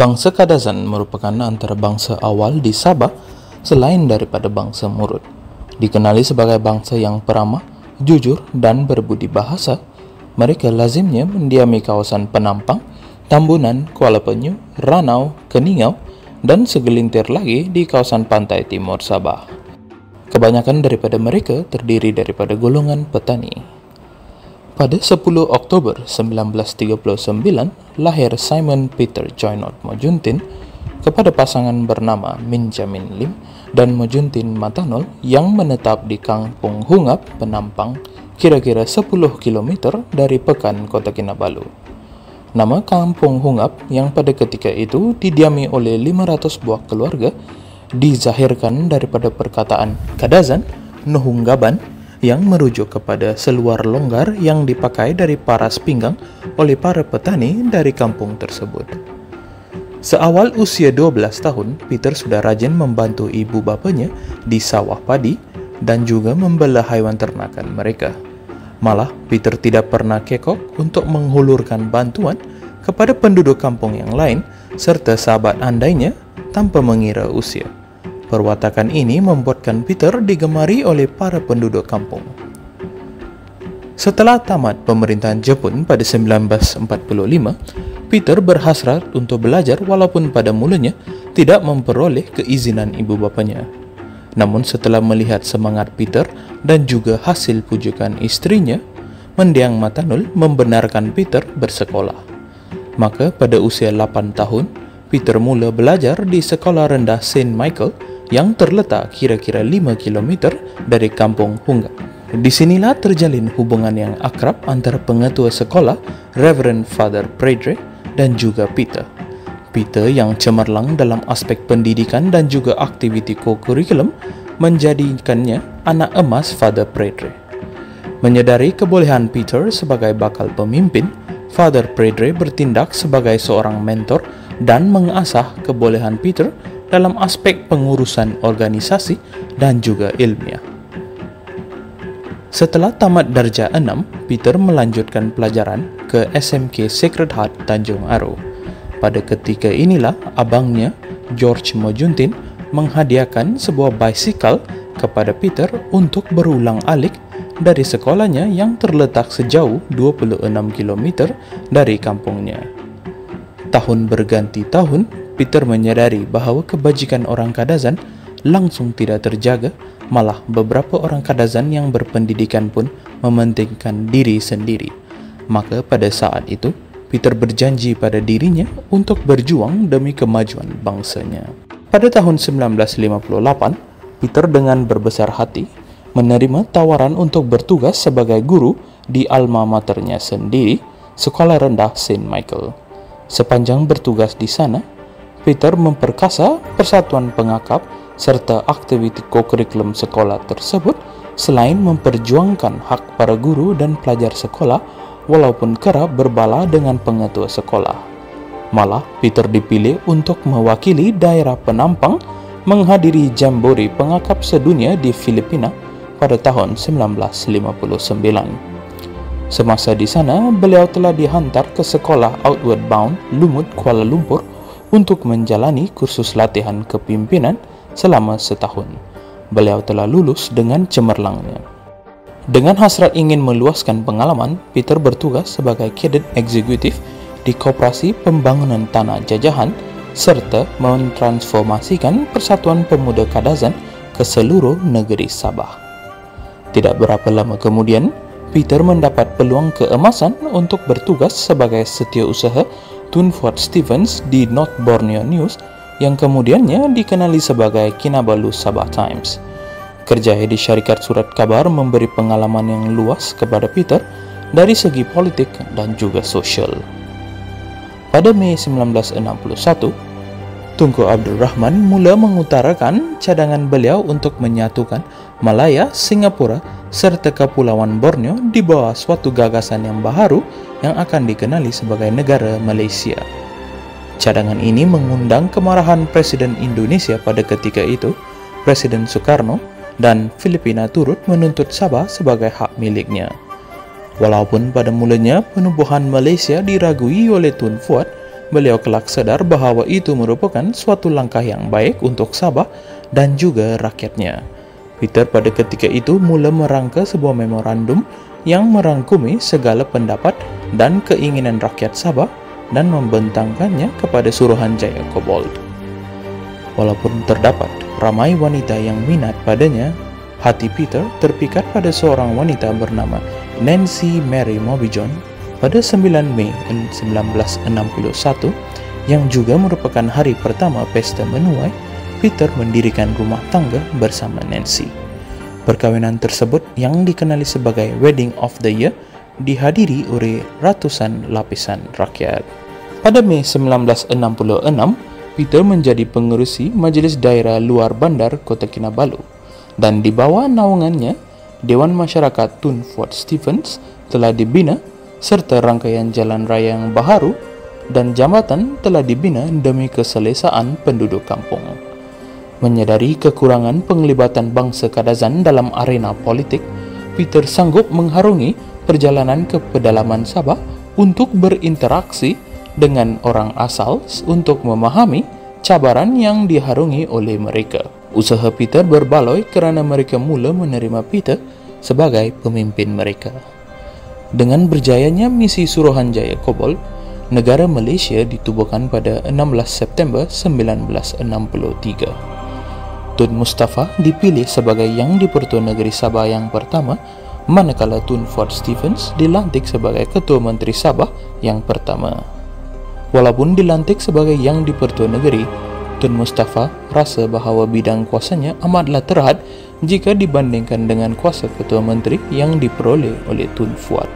Bangsa Kadazan merupakan antara bangsa awal di Sabah selain daripada bangsa Murut. Dikenali sebagai bangsa yang peramah, jujur dan berbudi bahasa, mereka lazimnya mendiami kawasan Penampang, Tambunan, Kuala Penyu, Ranau, Keningau dan segelintir lagi di kawasan pantai timur Sabah. Kebanyakan daripada mereka terdiri daripada golongan petani. Pada 10 Oktober 1939, lahir Simon Peter Joynot Mojuntin kepada pasangan bernama Min Jamin Lim dan Mojuntin Matanol yang menetap di Kampung Hungap, Penampang, kira-kira 10 km dari Pekan, Kota Kinabalu. Nama Kampung Hungap yang pada ketika itu didiami oleh 500 buah keluarga dizahirkan daripada perkataan Kadazan, Nuhunggaban, yang merujuk kepada seluar longgar yang dipakai dari paras pinggang oleh para petani dari kampung tersebut. Seawal usia 12 tahun, Peter sudah rajin membantu ibu bapanya di sawah padi dan juga membela haiwan ternakan mereka. Malah, Peter tidak pernah kekok untuk menghulurkan bantuan kepada penduduk kampung yang lain serta sahabat andainya tanpa mengira usia. Perwatakan ini membuatkan Peter digemari oleh para penduduk kampung. Setelah tamat pemerintahan Jepun pada 1945, Peter berhasrat untuk belajar walaupun pada mulanya tidak memperoleh keizinan ibu bapanya. Namun setelah melihat semangat Peter dan juga hasil pujukan istrinya, mendiang Matanul membenarkan Peter bersekolah. Maka pada usia 8 tahun, Peter mula belajar di sekolah rendah Saint Michael yang terletak kira-kira 5 km dari Kampung Hungap. Di sinilah terjalin hubungan yang akrab antara pengetua sekolah, Reverend Father Predre, dan juga Peter. Peter yang cemerlang dalam aspek pendidikan dan juga aktiviti co-curriculum menjadikannya anak emas Father Predre. Menyadari kebolehan Peter sebagai bakal pemimpin, Father Predre bertindak sebagai seorang mentor dan mengasah kebolehan Peter dalam aspek pengurusan organisasi dan juga ilmiah. Setelah tamat darjah 6, Peter melanjutkan pelajaran ke SMK Sacred Heart Tanjung Aro. Pada ketika inilah abangnya, George Mojuntin, menghadiahkan sebuah basikal kepada Peter untuk berulang-alik dari sekolahnya yang terletak sejauh 26 km dari kampungnya. Tahun berganti tahun, Peter menyadari bahawa kebajikan orang Kadazan langsung tidak terjaga, malah beberapa orang Kadazan yang berpendidikan pun mementingkan diri sendiri. Maka pada saat itu, Peter berjanji pada dirinya untuk berjuang demi kemajuan bangsanya. Pada tahun 1958, Peter dengan berbesar hati menerima tawaran untuk bertugas sebagai guru di alma maternya sendiri, Sekolah Rendah Saint Michael. Sepanjang bertugas di sana, Peter memperkasa persatuan pengakap serta aktiviti co-curriculum sekolah tersebut selain memperjuangkan hak para guru dan pelajar sekolah walaupun kerap berbala dengan pengetua sekolah. Malah, Peter dipilih untuk mewakili daerah Penampang menghadiri Jambore Pengakap Sedunia di Filipina pada tahun 1959. Semasa di sana, beliau telah dihantar ke sekolah Outward Bound Lumut, Kuala Lumpur untuk menjalani kursus latihan kepimpinan selama setahun. Beliau telah lulus dengan cemerlangnya. Dengan hasrat ingin meluaskan pengalaman, Peter bertugas sebagai kadet eksekutif di Koperasi Pembangunan Tanah Jajahan serta mentransformasikan Persatuan Pemuda Kadazan ke seluruh negeri Sabah. Tidak berapa lama kemudian, Peter mendapat peluang keemasan untuk bertugas sebagai setiausaha Tun Fuad Stevens di North Borneo News yang kemudiannya dikenali sebagai Kinabalu Sabah Times. Kerja di syarikat surat kabar memberi pengalaman yang luas kepada Peter dari segi politik dan juga sosial. Pada Mei 1961, Tunku Abdul Rahman mula mengutarakan cadangan beliau untuk menyatukan Malaya, Singapura serta Kepulauan Borneo di bawah suatu gagasan yang baharu yang akan dikenali sebagai negara Malaysia. Cadangan ini mengundang kemarahan Presiden Indonesia pada ketika itu, Presiden Soekarno, dan Filipina turut menuntut Sabah sebagai hak miliknya. Walaupun pada mulanya penubuhan Malaysia diragui oleh Tun Fuad, beliau kelak sadar bahawa itu merupakan suatu langkah yang baik untuk Sabah dan juga rakyatnya. Peter pada ketika itu mula merangka sebuah memorandum yang merangkumi segala pendapat dan keinginan rakyat Sabah dan membentangkannya kepada Suruhanjaya Kobold. Walaupun terdapat ramai wanita yang minat padanya, hati Peter terpikat pada seorang wanita bernama Nancy Mary Mobijone pada 9 Mei 1961 yang juga merupakan hari pertama pesta menuai. Peter mendirikan rumah tangga bersama Nancy. Perkawinan tersebut yang dikenali sebagai Wedding of the Year dihadiri oleh ratusan lapisan rakyat. Pada Mei 1966, Peter menjadi pengerusi Majlis Daerah Luar Bandar Kota Kinabalu, dan di bawah naungannya, Dewan Masyarakat Tun Fort Stephens telah dibina serta rangkaian jalan raya yang baharu dan jambatan telah dibina demi keselesaan penduduk kampung. Menyadari kekurangan penglibatan bangsa Kadazan dalam arena politik, Peter sanggup mengharungi perjalanan ke pedalaman Sabah untuk berinteraksi dengan orang asal untuk memahami cabaran yang diharungi oleh mereka. Usaha Peter berbaloi kerana mereka mula menerima Peter sebagai pemimpin mereka. Dengan berjayanya misi Suruhanjaya Kobold, negara Malaysia ditubuhkan pada 16 September 1963. Tun Mustafa dipilih sebagai Yang di-Pertua Negeri Sabah yang pertama, manakala Tun Fort Stephens dilantik sebagai Ketua Menteri Sabah yang pertama. Walaupun dilantik sebagai Yang di-Pertua Negeri, Tun Mustafa rasa bahawa bidang kuasanya amatlah terhad jika dibandingkan dengan kuasa Ketua Menteri yang diperoleh oleh Tun Fuad.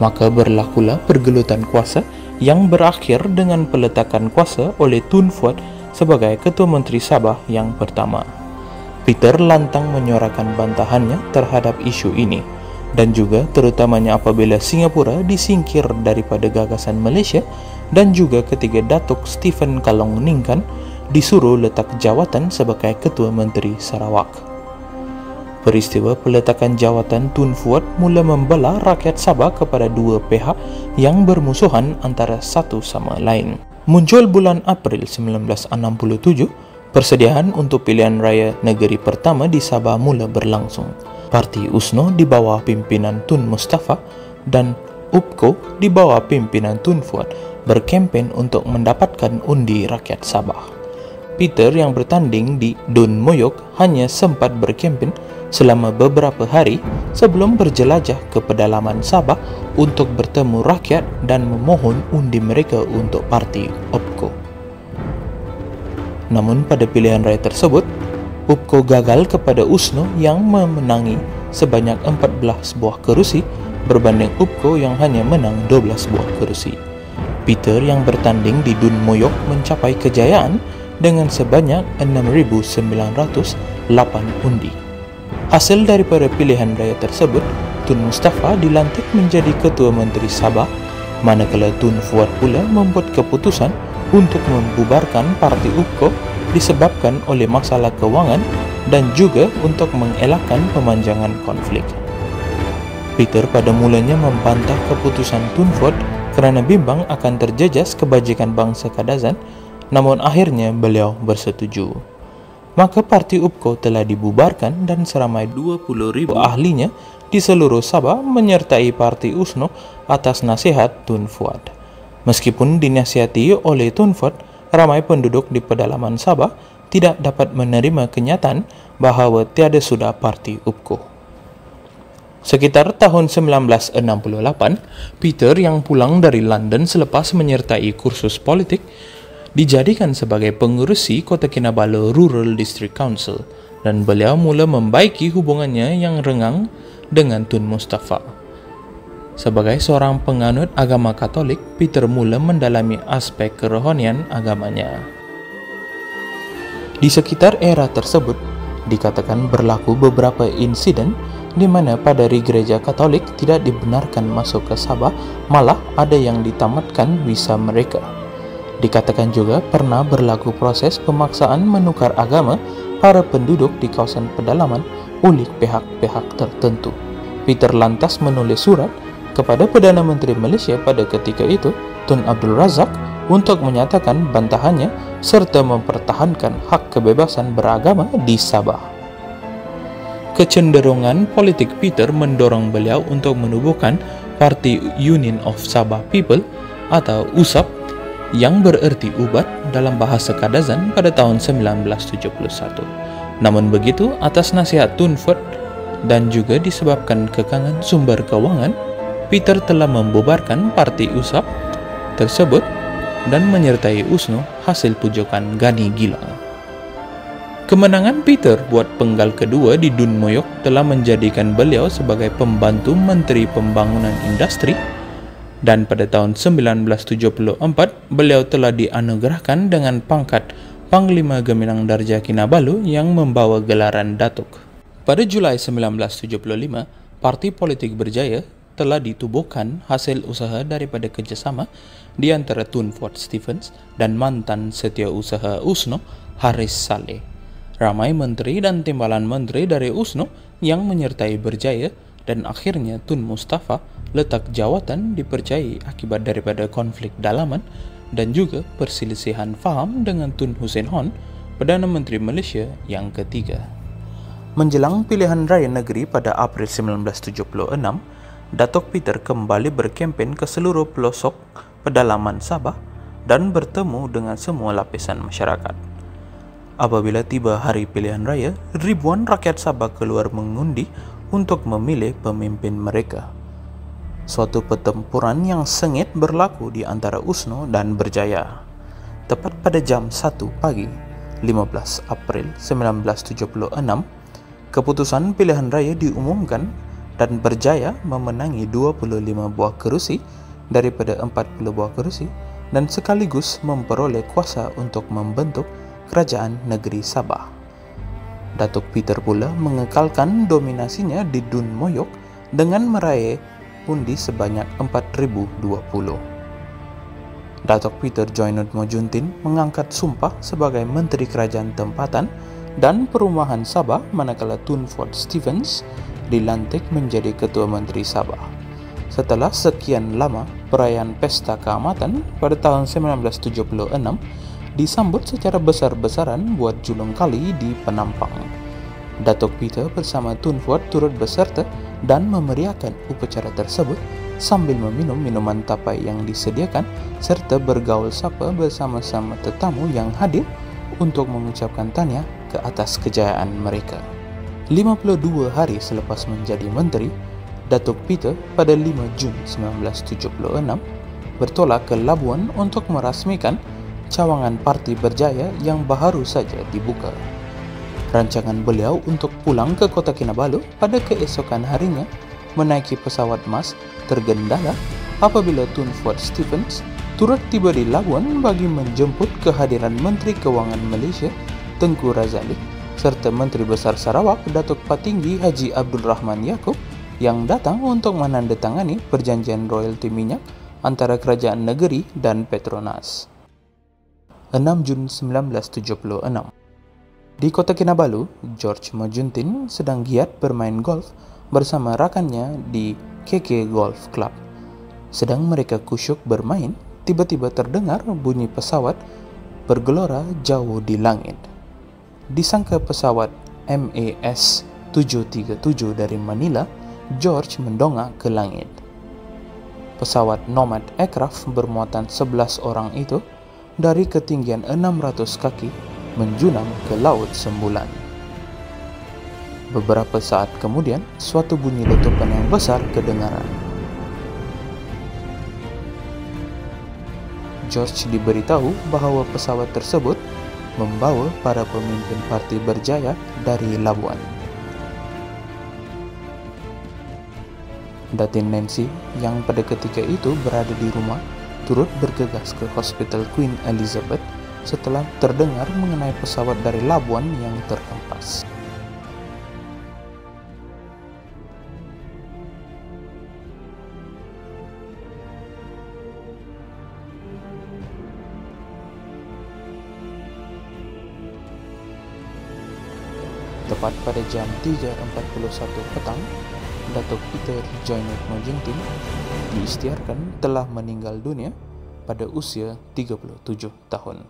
Maka berlakulah pergelutan kuasa yang berakhir dengan peletakan kuasa oleh Tun Fuad sebagai Ketua Menteri Sabah yang pertama. Peter lantang menyuarakan bantahannya terhadap isu ini, dan juga terutamanya apabila Singapura disingkir daripada gagasan Malaysia, dan juga ketika Datuk Stephen Kalong Ningkan disuruh letak jawatan sebagai Ketua Menteri Sarawak. Peristiwa peletakan jawatan Tun Fuad mula membelah rakyat Sabah kepada dua pihak yang bermusuhan antara satu sama lain. Muncul bulan April 1967, persediaan untuk pilihan raya negeri pertama di Sabah mula berlangsung. Parti USNO di bawah pimpinan Tun Mustafa dan UPKO di bawah pimpinan Tun Fuad berkempen untuk mendapatkan undi rakyat Sabah. Peter yang bertanding di Dun Moyok hanya sempat berkempen selama beberapa hari sebelum berjelajah ke pedalaman Sabah untuk bertemu rakyat dan memohon undi mereka untuk parti UPKO. Namun pada pilihan raya tersebut, UPKO gagal kepada USNO yang memenangi sebanyak 14 buah kerusi berbanding UPKO yang hanya menang 12 buah kerusi. Peter yang bertanding di Dun Moyok mencapai kejayaan dengan sebanyak 6,908 undi. Hasil daripada pilihan raya tersebut, Tun Mustafa dilantik menjadi Ketua Menteri Sabah, manakala Tun Fuad pula membuat keputusan untuk membubarkan parti UPKO disebabkan oleh masalah kewangan dan juga untuk mengelakkan pemanjangan konflik. Peter pada mulanya membantah keputusan Tun Fuad kerana bimbang akan terjejas kebajikan bangsa Kadazan, namun akhirnya beliau bersetuju. Maka parti UPKO telah dibubarkan dan seramai 20,000 ahlinya di seluruh Sabah menyertai parti USNO atas nasihat Tun Fuad. Meskipun dinasihati oleh Tun Fuad, ramai penduduk di pedalaman Sabah tidak dapat menerima kenyataan bahawa tiada sudah parti UPKO. Sekitar tahun 1968, Peter yang pulang dari London selepas menyertai kursus politik dijadikan sebagai pengerusi Kota Kinabalu Rural District Council, dan beliau mula membaiki hubungannya yang renggang dengan Tun Mustafa. Sebagai seorang penganut agama Katolik, Peter mula mendalami aspek kerohanian agamanya. Di sekitar era tersebut, dikatakan berlaku beberapa insiden di mana padari gereja Katolik tidak dibenarkan masuk ke Sabah, malah ada yang ditamatkan visa mereka. Dikatakan juga pernah berlaku proses pemaksaan menukar agama para penduduk di kawasan pedalaman oleh pihak-pihak tertentu. Peter lantas menulis surat kepada Perdana Menteri Malaysia pada ketika itu, Tun Abdul Razak, untuk menyatakan bantahannya serta mempertahankan hak kebebasan beragama di Sabah. Kecenderungan politik Peter mendorong beliau untuk menubuhkan Parti Union of Sabah People atau USAP yang bererti ubat dalam bahasa Kadazan pada tahun 1971. Namun begitu, atas nasihat Tun Ford dan juga disebabkan kekangan sumber keuangan, Peter telah membubarkan Parti USAP tersebut dan menyertai USNO hasil pujukan Gani Gilang. Kemenangan Peter buat penggal kedua di Dun Moyok telah menjadikan beliau sebagai pembantu Menteri Pembangunan Industri, dan pada tahun 1974 beliau telah dianugerahkan dengan pangkat Panglima Gemilang Darja Kinabalu yang membawa gelaran Datuk. Pada Julai 1975, Parti Politik Berjaya telah ditubuhkan hasil usaha daripada kerjasama di antara Tun Ford Stephens dan mantan setiausaha USNO Haris Saleh. Ramai menteri dan timbalan menteri dari USNO yang menyertai Berjaya, dan akhirnya Tun Mustafa letak jawatan dipercayai akibat daripada konflik dalaman dan juga perselisihan faham dengan Tun Hussein Hon, Perdana Menteri Malaysia yang ketiga. Menjelang pilihan raya negeri pada April 1976, Datuk Peter kembali berkempen ke seluruh pelosok pedalaman Sabah dan bertemu dengan semua lapisan masyarakat. Apabila tiba hari pilihan raya, ribuan rakyat Sabah keluar mengundi untuk memilih pemimpin mereka. Suatu pertempuran yang sengit berlaku di antara USNO dan Berjaya. Tepat pada jam 1 pagi, 15 April 1976, keputusan pilihan raya diumumkan dan Berjaya memenangi 25 buah kerusi daripada 40 buah kerusi dan sekaligus memperoleh kuasa untuk membentuk Kerajaan Negeri Sabah. Datuk Peter pula mengekalkan dominasinya di Dun Moyok dengan meraih undi sebanyak 4,020. Datuk Peter Joinut Mojuntin mengangkat sumpah sebagai Menteri Kerajaan Tempatan dan Perumahan Sabah, manakala Tun Ford Stephens dilantik menjadi Ketua Menteri Sabah. Setelah sekian lama, perayaan Pesta Keamatan pada tahun 1976 disambut secara besar-besaran buat julung kali di Penampang. Datuk Peter bersama Tun Ford turut beserta dan memeriahkan upacara tersebut sambil meminum minuman tapai yang disediakan serta bergaul sapa bersama-sama tetamu yang hadir untuk mengucapkan tahniah ke atas kejayaan mereka. 52 hari selepas menjadi menteri, Datuk Peter pada 5 Jun 1976 bertolak ke Labuan untuk merasmikan cawangan Parti Berjaya yang baru saja dibuka. Rancangan beliau untuk pulang ke Kota Kinabalu pada keesokan harinya menaiki pesawat mas tergendala apabila Tun Ford Stephens turut tiba di Labuan bagi menjemput kehadiran Menteri Keuangan Malaysia Tengku Razali serta Menteri Besar Sarawak Datuk Patinggi Haji Abdul Rahman Yaakob yang datang untuk menandatangani perjanjian royalti minyak antara Kerajaan Negeri dan Petronas. 6 Jun 1976. Di Kota Kinabalu, George Mojuntin sedang giat bermain golf bersama rakannya di KK Golf Club. Sedang mereka kusyuk bermain, tiba-tiba terdengar bunyi pesawat bergelora jauh di langit. Disangka pesawat MAS 737 dari Manila, George mendongak ke langit. Pesawat Nomad Aircraft bermuatan 11 orang itu dari ketinggian 600 kaki menjunam ke Laut Sembulan. Beberapa saat kemudian, suatu bunyi letupan yang besar kedengaran. George diberitahu bahawa pesawat tersebut membawa para pemimpin Parti Berjaya dari Labuan. Datin Nancy yang pada ketika itu berada di rumah turut bergegas ke Hospital Queen Elizabeth setelah terdengar mengenai pesawat dari Labuan yang terhempas. Tepat pada jam 3.41 petang, Datuk Peter Joinut Mojuntin diisytiharkan telah meninggal dunia pada usia 37 tahun.